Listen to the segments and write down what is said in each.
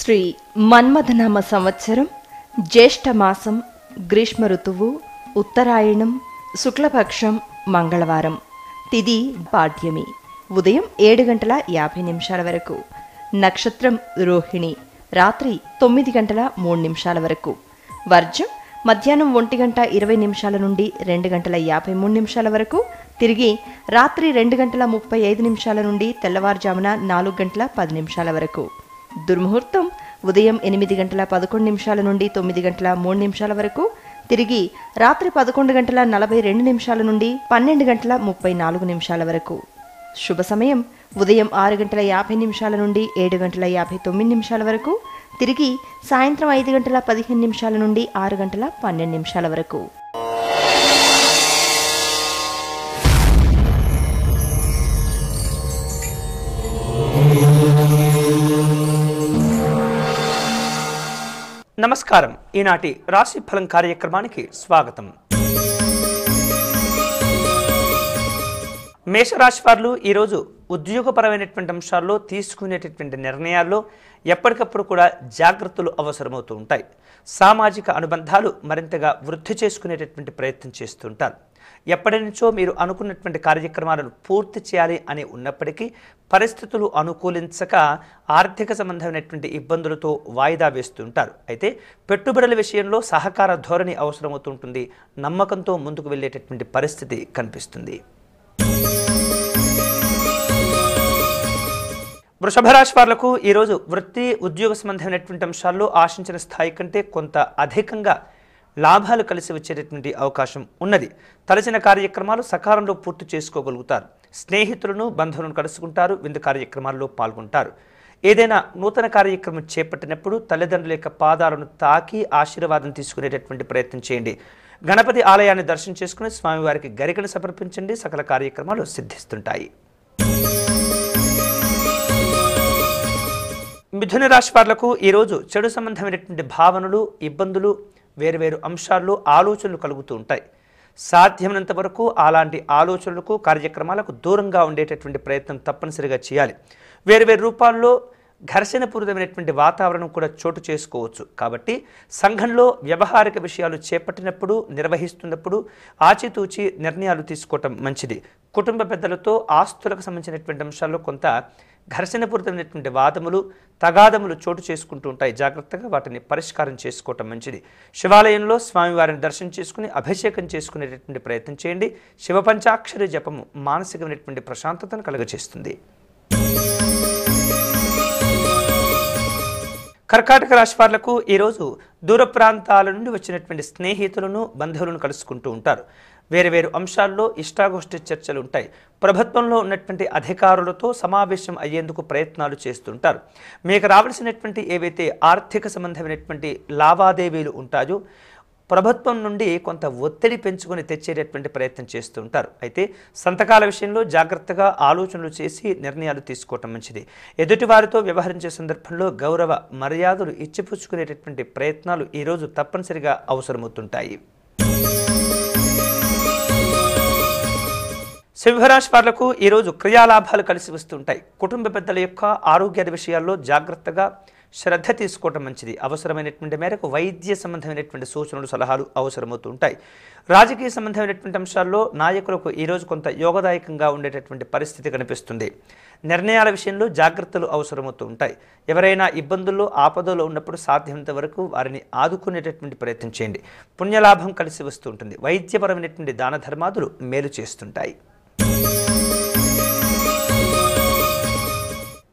శ్రీ మన్మథనామ సంవత్సరం జ్యేష్ఠమాసం గ్రీష్మ ఋతువు ఉత్తరాయణం శుక్లపక్షం మంగళవారం తిథి పాడ్యమి ఉదయం 7:50 వరకు నక్షత్రం రోహిణి రాత్రి 9:03 వరకు వర్జం మధ్యాహ్నం 1:20 నుండి 2:53 వరకు తిరిగి రాత్రి 2:35 నుండి తెల్లవారుజామున 4:10 వరకు దుర్ముహూర్తం ఉదయం 8:11 నుండి 9:03 వరకు తిరిగి రాత్రి 11:42 నుండి 12:34 వరకు శుభ సమయం ఉదయం 6:50 నుండి 7:59 వరకు తిరిగి సాయంత్రం 5:15 నుండి 6:12 వరకు. నమస్కారం. ఈనాటి రాశి ఫలం కార్యక్రమానికి స్వాగతం. మేషరాశి వారు ఈరోజు ఉద్యోగపరమైనటువంటి అంశాల్లో తీసుకునేటటువంటి నిర్ణయాల్లో ఎప్పటికప్పుడు కూడా జాగ్రత్తలు అవసరమవుతూ ఉంటాయి. సామాజిక అనుబంధాలు మరింతగా వృద్ధి చేసుకునేటటువంటి ప్రయత్నం చేస్తుంటారు. ఎప్పటి నుంచో మీరు అనుకున్నటువంటి కార్యక్రమాలను పూర్తి చేయాలి అని ఉన్నప్పటికీ పరిస్థితులు అనుకూలించక ఆర్థిక సంబంధమైనటువంటి ఇబ్బందులతో వాయిదా వేస్తుంటారు. అయితే పెట్టుబడుల విషయంలో సహకార ధోరణి అవసరమవుతుంటుంది. నమ్మకంతో ముందుకు వెళ్ళేటటువంటి పరిస్థితి కనిపిస్తుంది. వృషభ రాశి వాళ్లకు ఈరోజు వృత్తి ఉద్యోగ సంబంధమైనటువంటి అంశాల్లో ఆశించిన స్థాయి కంటే కొంత అధికంగా లాభాలు కలిసి వచ్చేటటువంటి అవకాశం ఉన్నది. తలచిన కార్యక్రమాలు సకాలంలో పూర్తి చేసుకోగలుగుతారు. స్నేహితులను బంధువులను కలుసుకుంటారు. విందు కార్యక్రమాల్లో పాల్గొంటారు. ఏదైనా నూతన కార్యక్రమం చేపట్టినప్పుడు తల్లిదండ్రుల యొక్క పాదాలను తాకి ఆశీర్వాదం తీసుకునేటటువంటి ప్రయత్నం చేయండి. గణపతి ఆలయాన్ని దర్శనం చేసుకుని స్వామివారికి గరికను సమర్పించండి. సకల కార్యక్రమాలు సిద్ధిస్తుంటాయి. మిథున రాశి వాళ్లకు ఈరోజు చెడు సంబంధమైనటువంటి భావనలు ఇబ్బందులు వేరువేరు అంశాల్లో ఆలోచనలు కలుగుతూ ఉంటాయి. సాధ్యమైనంత వరకు అలాంటి ఆలోచనలకు కార్యక్రమాలకు దూరంగా ఉండేటటువంటి ప్రయత్నం తప్పనిసరిగా చేయాలి. వేరువేరు రూపాల్లో ఘర్షణపూరితమైనటువంటి వాతావరణం కూడా చోటు చేసుకోవచ్చు. కాబట్టి సంఘంలో వ్యవహారిక విషయాలు చేపట్టినప్పుడు నిర్వహిస్తున్నప్పుడు ఆచితూచి నిర్ణయాలు తీసుకోవటం మంచిది. కుటుంబ పెద్దలతో ఆస్తులకు సంబంధించినటువంటి అంశాల్లో కొంత ఘర్షణపూరితమైనటువంటి వాదములు తగాదములు చోటు చేసుకుంటూ ఉంటాయి. జాగ్రత్తగా వాటిని పరిష్కారం చేసుకోవటం మంచిది. శివాలయంలో స్వామివారిని దర్శనం చేసుకుని అభిషేకం చేసుకునేటటువంటి ప్రయత్నం చేయండి. శివ పంచాక్షరి జపము మానసికమైనటువంటి ప్రశాంతతను కలుగజేస్తుంది. కర్కాటక రాశి వాళ్లకు ఈరోజు దూర ప్రాంతాల నుండి వచ్చినటువంటి స్నేహితులను బంధువులను కలుసుకుంటూ ఉంటారు. వేరువేరు అంశాల్లో ఇష్టాగోష్ఠి చర్చలు ఉంటాయి. ప్రభుత్వంలో ఉన్నటువంటి అధికారులతో సమావేశం అయ్యేందుకు ప్రయత్నాలు చేస్తుంటారు. మీకు రావాల్సినటువంటి ఏవైతే ఆర్థిక సంబంధమైనటువంటి లావాదేవీలు ఉంటాయో ప్రభుత్వం నుండి కొంత ఒత్తిడి పెంచుకొని తెచ్చేటటువంటి ప్రయత్నం చేస్తూ ఉంటారు. అయితే సంతకాల విషయంలో జాగ్రత్తగా ఆలోచనలు చేసి నిర్ణయాలు తీసుకోవటం మంచిది. ఎదుటివారితో వ్యవహరించే సందర్భంలో గౌరవ మర్యాదలు ఇచ్చిపుచ్చుకునేటటువంటి ప్రయత్నాలు ఈరోజు తప్పనిసరిగా అవసరమవుతుంటాయి. సింహరాశి వాళ్లకు ఈరోజు క్రియాలాభాలు కలిసి వస్తుంటాయి. కుటుంబ పెద్దల యొక్క ఆరోగ్యాది విషయాల్లో జాగ్రత్తగా శ్రద్ధ తీసుకోవటం మంచిది. అవసరమైనటువంటి మేరకు వైద్య సంబంధమైనటువంటి సూచనలు సలహాలు అవసరమవుతుంటాయి. రాజకీయ సంబంధమైనటువంటి అంశాల్లో నాయకులకు ఈరోజు కొంత యోగదాయకంగా ఉండేటటువంటి పరిస్థితి కనిపిస్తుంది. నిర్ణయాల విషయంలో జాగ్రత్తలు అవసరమవుతూ ఉంటాయి. ఎవరైనా ఇబ్బందుల్లో ఆపదలో ఉన్నప్పుడు సాధ్యమైనంత వరకు వారిని ఆదుకునేటటువంటి ప్రయత్నం చేయండి. పుణ్యలాభం కలిసి వస్తూ ఉంటుంది. వైద్యపరమైనటువంటి దాన ధర్మాదులు మేలు చేస్తుంటాయి.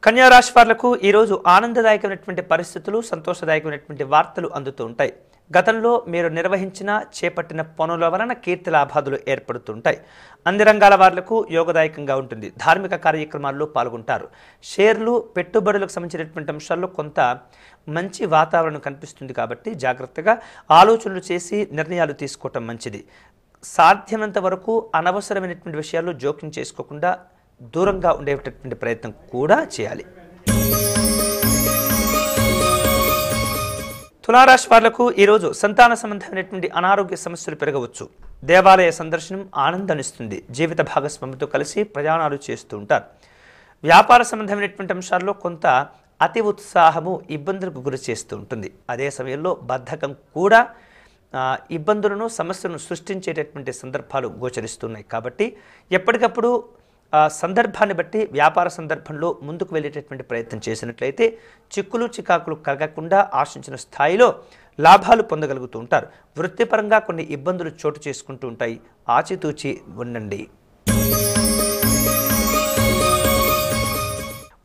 కన్యారాశి వాళ్లకు ఈరోజు ఆనందదాయకమైనటువంటి పరిస్థితులు సంతోషదాయకమైనటువంటి వార్తలు అందుతూ ఉంటాయి. గతంలో మీరు నిర్వహించిన చేపట్టిన పనుల వలన కీర్తి లాభాదులు ఏర్పడుతుంటాయి. అన్ని రంగాల వాళ్లకు యోగదాయకంగా ఉంటుంది. ధార్మిక కార్యక్రమాల్లో పాల్గొంటారు. షేర్లు పెట్టుబడులకు సంబంధించినటువంటి అంశాల్లో కొంత మంచి వాతావరణం కనిపిస్తుంది. కాబట్టి జాగ్రత్తగా ఆలోచనలు చేసి నిర్ణయాలు తీసుకోవటం మంచిది. సాధ్యమైనంత వరకు అనవసరమైనటువంటి విషయాల్లో జోక్యం చేసుకోకుండా దూరంగా ఉండేటటువంటి ప్రయత్నం కూడా చేయాలి. తులారాశి వాళ్లకు ఈరోజు సంతాన సంబంధమైనటువంటి అనారోగ్య సమస్యలు పెరగవచ్చు. దేవాలయ సందర్శనం ఆనందాన్నిస్తుంది. జీవిత భాగస్వామితో కలిసి ప్రయాణాలు చేస్తూ ఉంటారు. వ్యాపార సంబంధమైనటువంటి అంశాల్లో కొంత అతి ఉత్సాహము ఇబ్బందులకు గురి చేస్తూ ఉంటుంది. అదే సమయంలో బద్ధకం కూడా ఇబ్బందులను సమస్యలను సృష్టించేటటువంటి సందర్భాలు గోచరిస్తున్నాయి. కాబట్టి ఎప్పటికప్పుడు సందర్భాన్ని బట్టి వ్యాపార సందర్భంలో ముందుకు వెళ్ళేటటువంటి ప్రయత్నం చేసినట్లయితే చిక్కులు చికాకులు కలగకుండా ఆశించిన స్థాయిలో లాభాలు పొందగలుగుతూ ఉంటారు. వృత్తిపరంగా కొన్ని ఇబ్బందులు చోటు చేసుకుంటూ ఉంటాయి. ఆచితూచి ఉండండి.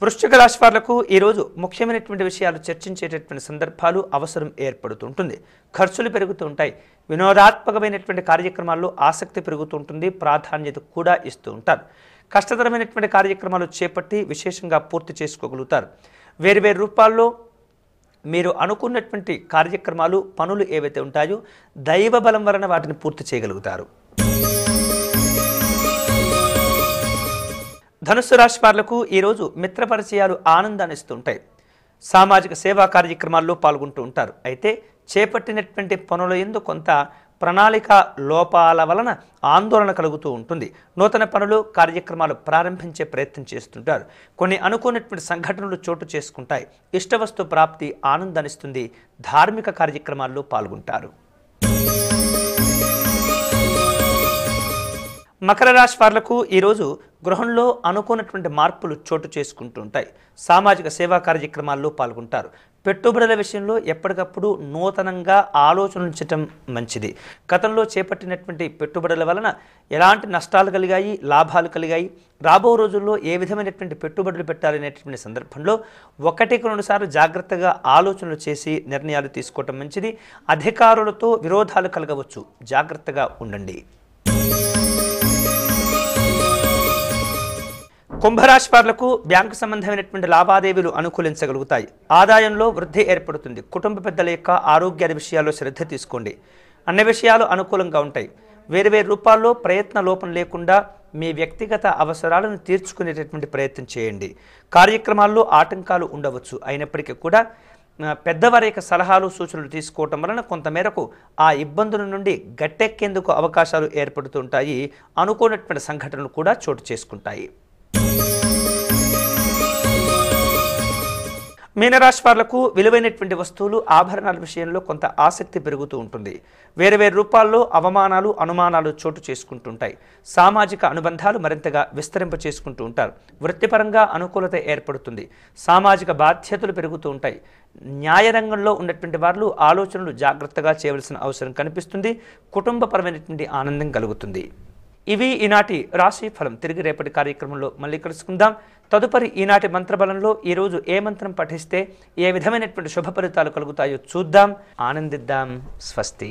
వృశ్చిక రాశి వాళ్లకు ఈరోజు ముఖ్యమైనటువంటి విషయాలు చర్చించేటటువంటి సందర్భాలు అవసరం ఏర్పడుతుంటుంది. ఖర్చులు పెరుగుతూ ఉంటాయి. వినోదాత్మకమైనటువంటి కార్యక్రమాల్లో ఆసక్తి పెరుగుతూ ఉంటుంది. ప్రాధాన్యత కూడా ఇస్తూ ఉంటారు. కష్టతరమైనటువంటి కార్యక్రమాలు చేపట్టి విశేషంగా పూర్తి చేసుకోగలుగుతారు. వేరువేరు రూపాల్లో మీరు అనుకున్నటువంటి కార్యక్రమాలు పనులు ఏవైతే ఉంటాయో దైవ బలం వలన వాటిని పూర్తి చేయగలుగుతారు. ధనుస్సు రాశి వాళ్లకు ఈరోజు మిత్ర పరిచయాలు ఆనందాన్ని ఇస్తుంటాయి. సామాజిక సేవా కార్యక్రమాల్లో పాల్గొంటూ ఉంటారు. అయితే చేపట్టినటువంటి పనుల యందు కొంత ప్రణాళిక లోపాల వలన ఆందోళన కలుగుతూ ఉంటుంది. నూతన పనులు కార్యక్రమాలు ప్రారంభించే ప్రయత్నం చేస్తుంటారు. కొన్ని అనుకున్నటువంటి సంఘటనలు చోటు చేసుకుంటాయి. ఇష్టవస్తు ప్రాప్తి ఆనందాన్నిస్తుంది. ధార్మిక కార్యక్రమాల్లో పాల్గొంటారు. మకర రాశి వాళ్లకు ఈరోజు గృహంలో అనుకున్నటువంటి మార్పులు చోటు చేసుకుంటూ ఉంటాయి. సామాజిక సేవా కార్యక్రమాల్లో పాల్గొంటారు. పెట్టుబడుల విషయంలో ఎప్పటికప్పుడు నూతనంగా ఆలోచించటం మంచిది. గతంలో చేపట్టినటువంటి పెట్టుబడుల వలన ఎలాంటి నష్టాలు కలిగాయి, లాభాలు కలిగాయి, రాబో రోజుల్లో ఏ విధమైనటువంటి పెట్టుబడులు పెట్టాలనేటువంటి సందర్భంలో 1-2 సార్లు జాగ్రత్తగా ఆలోచనలు చేసి నిర్ణయాలు తీసుకోవటం మంచిది. అధికారులతో విరోధాలు కలగవచ్చు. జాగ్రత్తగా ఉండండి. కుంభరాశి వాళ్లకు బ్యాంకు సంబంధమైనటువంటి లావాదేవీలు అనుకూలించగలుగుతాయి. ఆదాయంలో వృద్ధి ఏర్పడుతుంది. కుటుంబ పెద్దల యొక్క ఆరోగ్య విషయాల్లో శ్రద్ధ తీసుకోండి. అన్ని విషయాలు అనుకూలంగా ఉంటాయి. వేరువేరు రూపాల్లో ప్రయత్న లోపం లేకుండా మీ వ్యక్తిగత అవసరాలను తీర్చుకునేటటువంటి ప్రయత్నం చేయండి. కార్యక్రమాల్లో ఆటంకాలు ఉండవచ్చు. అయినప్పటికీ కూడా పెద్దవారి యొక్క సలహాలు సూచనలు తీసుకోవటం వలన కొంతమేరకు ఆ ఇబ్బందుల నుండి గట్టెక్కేందుకు అవకాశాలు ఏర్పడుతుంటాయి. అనుకోనటువంటి సంఘటనలు కూడా చోటు చేసుకుంటాయి. మీనరాశి వాళ్లకు విలువైనటువంటి వస్తువులు ఆభరణాల విషయంలో కొంత ఆసక్తి పెరుగుతూ ఉంటుంది. వేరువేరు రూపాల్లో అవమానాలు అనుమానాలు చోటు చేసుకుంటుంటాయి. సామాజిక అనుబంధాలు మరింతగా విస్తరింప చేసుకుంటూ ఉంటారు. వృత్తిపరంగా అనుకూలత ఏర్పడుతుంది. సామాజిక బాధ్యతలు పెరుగుతూ ఉంటాయి. న్యాయరంగంలో ఉన్నటువంటి వారు ఆలోచనలు జాగ్రత్తగా చేయవలసిన అవసరం కనిపిస్తుంది. కుటుంబపరమైనటువంటి ఆనందం కలుగుతుంది. ఇవి ఈనాటి రాశి ఫలం. తిరిగి రేపటి కార్యక్రమంలో మళ్ళీ కలుసుకుందాం. తదుపరి ఈనాటి మంత్రబలంలో ఈరోజు ఏ మంత్రం పఠిస్తే ఏ విధమైనటువంటి శుభ ఫలితాలు కలుగుతాయో చూద్దాం. ఆనందిద్దాం. స్వస్తి.